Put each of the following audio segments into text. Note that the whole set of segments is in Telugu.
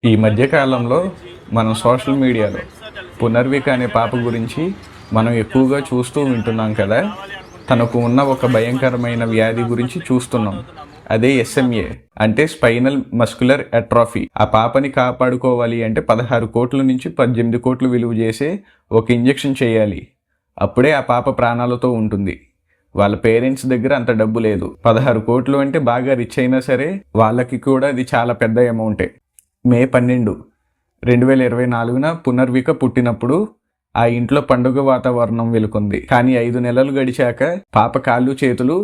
ఈ మధ్య కాలంలో మనం సోషల్ మీడియాలో పునర్విక అనే పాప గురించి మనం ఎక్కువగా చూస్తూ వింటున్నాం కదా. తనకు ఉన్న ఒక భయంకరమైన వ్యాధి గురించి చూస్తున్నాం. అదే ఎస్ఎంఏ అంటే స్పైనల్ మస్కులర్ అట్రోఫీ. ఆ పాపని కాపాడుకోవాలి అంటే 16 కోట్ల నుంచి 18 కోట్లు విలువ చేసే ఒక ఇంజెక్షన్ చేయాలి. అప్పుడే ఆ పాప ప్రాణాలతో ఉంటుంది. వాళ్ళ పేరెంట్స్ దగ్గర అంత డబ్బు లేదు. 16 కోట్లు అంటే బాగా రిచ్ అయినా సరే వాళ్ళకి కూడా అది చాలా పెద్ద అమౌంటే. మే 12, 2024 పునర్విక పుట్టినప్పుడు ఆ ఇంట్లో పండుగ వాతావరణం వెలుకుంది. కానీ 5 నెలలు గడిచాక పాప కాళ్ళు చేతులు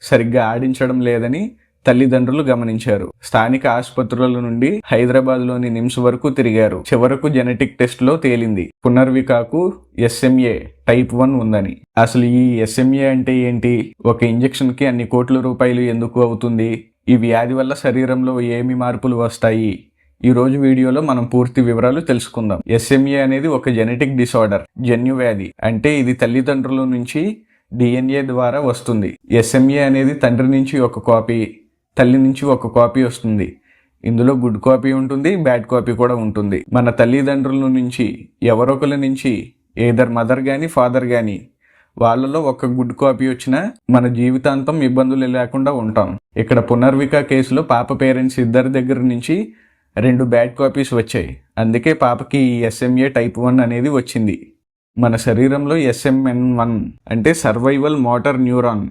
సరిగ్గా ఆడించడం లేదని తల్లిదండ్రులు గమనించారు. స్థానిక ఆసుపత్రుల నుండి హైదరాబాద్లోని నిమ్స్ వరకు తిరిగారు. చివరకు జెనెటిక్ టెస్ట్లో తేలింది పునర్వికకు ఎస్ఎంఏ టైప్ 1 ఉందని. అసలు ఈ ఎస్ఎంఏ అంటే ఏంటి? ఒక ఇంజెక్షన్కి అన్ని కోట్ల రూపాయలు ఎందుకు అవుతుంది? ఈ వ్యాధి వల్ల శరీరంలో ఏమి మార్పులు వస్తాయి? ఈ రోజు వీడియోలో మనం పూర్తి వివరాలు తెలుసుకుందాం. ఎస్ఎంఏ అనేది ఒక జెనెటిక్ డిసార్డర్, జన్యు వ్యాధి. అంటే ఇది తల్లిదండ్రుల నుంచి డిఎన్ఏ ద్వారా వస్తుంది. ఎస్ఎంఏ అనేది తండ్రి నుంచి ఒక కాపీ, తల్లి నుంచి ఒక కాపీ వస్తుంది. ఇందులో గుడ్ కాపీ ఉంటుంది, బ్యాడ్ కాపీ కూడా ఉంటుంది. మన తల్లిదండ్రుల నుంచి ఎవరొకరి నుంచి ఏదర్ మదర్ కానీ ఫాదర్ కానీ వాళ్ళలో ఒక గుడ్ కాపీ వచ్చినా మన జీవితాంతం ఇబ్బందులు లేకుండా ఉంటాం. ఇక్కడ పునర్విక కేసులో పాప పేరెంట్స్ ఇద్దరి దగ్గర నుంచి 2 బ్యాడ్ కాపీస్ వచ్చాయి. అందుకే పాపకి ఈ ఎస్ఎంఏ టైప్ 1 అనేది వచ్చింది. మన శరీరంలో SMN1 అంటే సర్వైవల్ మోటార్ న్యూరాన్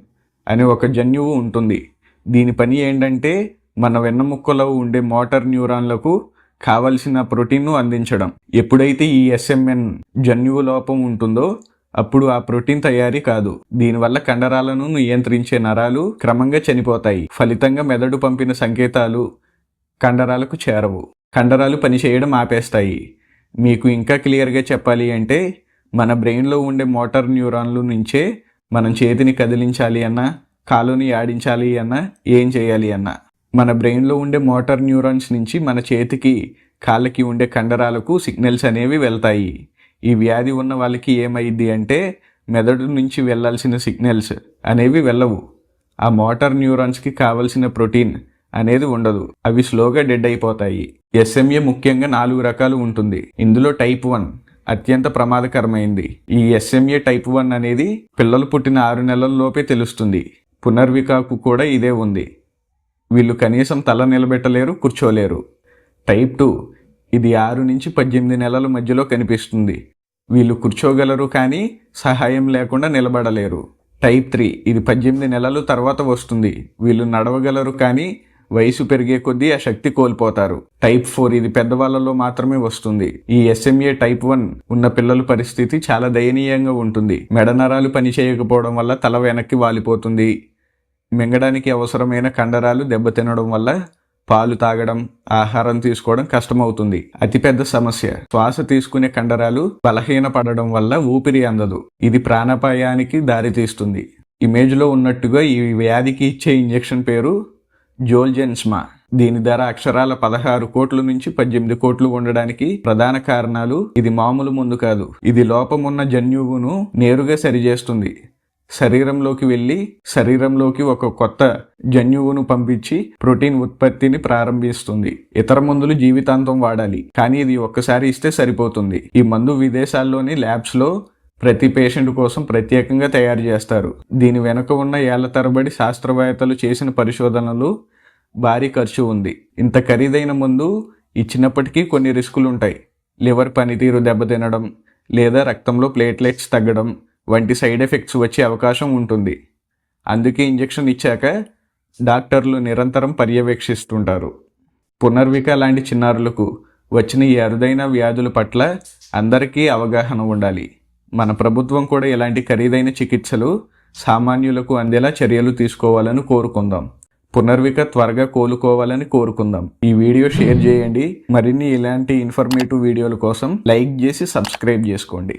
అనే ఒక జన్యువు ఉంటుంది. దీని పని ఏంటంటే మన వెన్నముక్కలో ఉండే మోటార్ న్యూరాన్లకు కావలసిన ప్రోటీన్ను అందించడం. ఎప్పుడైతే ఈ SMN జన్యువు లోపం ఉంటుందో అప్పుడు ఆ ప్రోటీన్ తయారీ కాదు. దీనివల్ల కండరాలను నియంత్రించే నరాలు క్రమంగా చనిపోతాయి. ఫలితంగా మెదడు పంపిన సంకేతాలు కండరాలకు చేరవు. కండరాలు పనిచేయడం ఆపేస్తాయి. మీకు ఇంకా క్లియర్గా చెప్పాలి అంటే మన బ్రెయిన్లో ఉండే మోటార్ న్యూరాన్ల నుంచే మనం చేతిని కదిలించాలి అన్నా, కాలుని ఆడించాలి అన్నా, ఏం చేయాలి అన్నా మన బ్రెయిన్లో ఉండే మోటార్ న్యూరాన్స్ నుంచి మన చేతికి కాళ్ళకి ఉండే కండరాలకు సిగ్నల్స్ అనేవి వెళ్తాయి. ఈ వ్యాధి ఉన్న వాళ్ళకి ఏమైంది అంటే మెదడు నుంచి వెళ్ళాల్సిన సిగ్నల్స్ అనేవి వెళ్ళవు. ఆ మోటార్ న్యూరాన్స్కి కావలసిన ప్రోటీన్ అనేది ఉండదు. అవి స్లోగా డెడ్ అయిపోతాయి. ఎస్ఎంఏ ముఖ్యంగా 4 రకాలు ఉంటుంది. ఇందులో టైప్ 1 అత్యంత ప్రమాదకరమైంది. ఈ ఎస్ఎంఏ టైప్ 1 అనేది పిల్లలు పుట్టిన 6 నెలల్లోపే తెలుస్తుంది. పునర్వికకు కూడా ఇదే ఉంది. వీళ్ళు కనీసం తల నిలబెట్టలేరు, కూర్చోలేరు. టైప్ 2 ఇది 6 నుంచి 18 నెలల మధ్యలో కనిపిస్తుంది. వీళ్ళు కూర్చోగలరు కానీ సహాయం లేకుండా నిలబడలేరు. టైప్ 3 ఇది 18 నెలల తర్వాత వస్తుంది. వీళ్ళు నడవగలరు కానీ వయసు పెరిగే కొద్దీ ఆ శక్తి కోల్పోతారు. టైప్ 4 ఇది పెద్దవాళ్ళలో మాత్రమే వస్తుంది. ఈ ఎస్ఎంఏ టైప్ 1 ఉన్న పిల్లల పరిస్థితి చాలా దయనీయంగా ఉంటుంది. మెడ నరాలు పనిచేయకపోవడం వల్ల తల వెనక్కి వాలిపోతుంది. మింగడానికి అవసరమైన కండరాలు దెబ్బతినడం వల్ల పాలు తాగడం, ఆహారం తీసుకోవడం కష్టమవుతుంది. అతిపెద్ద సమస్య శ్వాస తీసుకునే కండరాలు బలహీనపడడం వల్ల ఊపిరి అందదు. ఇది ప్రాణాపాయానికి దారితీస్తుంది. ఇమేజ్లో ఉన్నట్టుగా ఈ వ్యాధికి ఇచ్చే ఇంజెక్షన్ పేరు జోల్జెన్స్మా. దీని ధర అక్షరాల 16 కోట్ల నుంచి 18 కోట్లు ఉండడానికి ప్రధాన కారణాలు ఇది మామూలు మందు కాదు. ఇది లోపమున్న జన్యువును నేరుగా సరిచేస్తుంది. శరీరంలోకి వెళ్ళి శరీరంలోకి ఒక కొత్త జన్యువును పంపించి ప్రోటీన్ ఉత్పత్తిని ప్రారంభిస్తుంది. ఇతర మందులు జీవితాంతం వాడాలి, కానీ ఇది ఒక్కసారి ఇస్తే సరిపోతుంది. ఈ మందు విదేశాల్లోని ల్యాబ్స్లో ప్రతి పేషెంట్ కోసం ప్రత్యేకంగా తయారు చేస్తారు. దీని వెనుక ఉన్న ఏళ్ల తరబడి శాస్త్రవేత్తలు చేసిన పరిశోధనలు భారీ ఖర్చు ఉంది. ఇంత ఖరీదైన మందు ఇచ్చినప్పటికీ కొన్ని రిస్కులు ఉంటాయి. లివర్ పనితీరు దెబ్బతినడం లేదా రక్తంలో ప్లేట్లెట్స్ తగ్గడం వంటి సైడ్ ఎఫెక్ట్స్ వచ్చే అవకాశం ఉంటుంది. అందుకే ఇంజెక్షన్ ఇచ్చాక డాక్టర్లు నిరంతరం పర్యవేక్షిస్తుంటారు. పునర్విక లాంటి చిన్నారులకు వచ్చిన ఈ అరుదైన వ్యాధుల పట్ల అందరికీ అవగాహన ఉండాలి. మన ప్రభుత్వం కూడా ఇలాంటి ఖరీదైన చికిత్సలు సామాన్యులకు అందేలా చర్యలు తీసుకోవాలని కోరుకుందాం. పునర్విక త్వరగా కోలుకోవాలని కోరుకుందాం. ఈ వీడియో షేర్ చేయండి. మరిన్ని ఇలాంటి ఇన్ఫర్మేటివ్ వీడియోల కోసం లైక్ చేసి సబ్స్క్రైబ్ చేసుకోండి.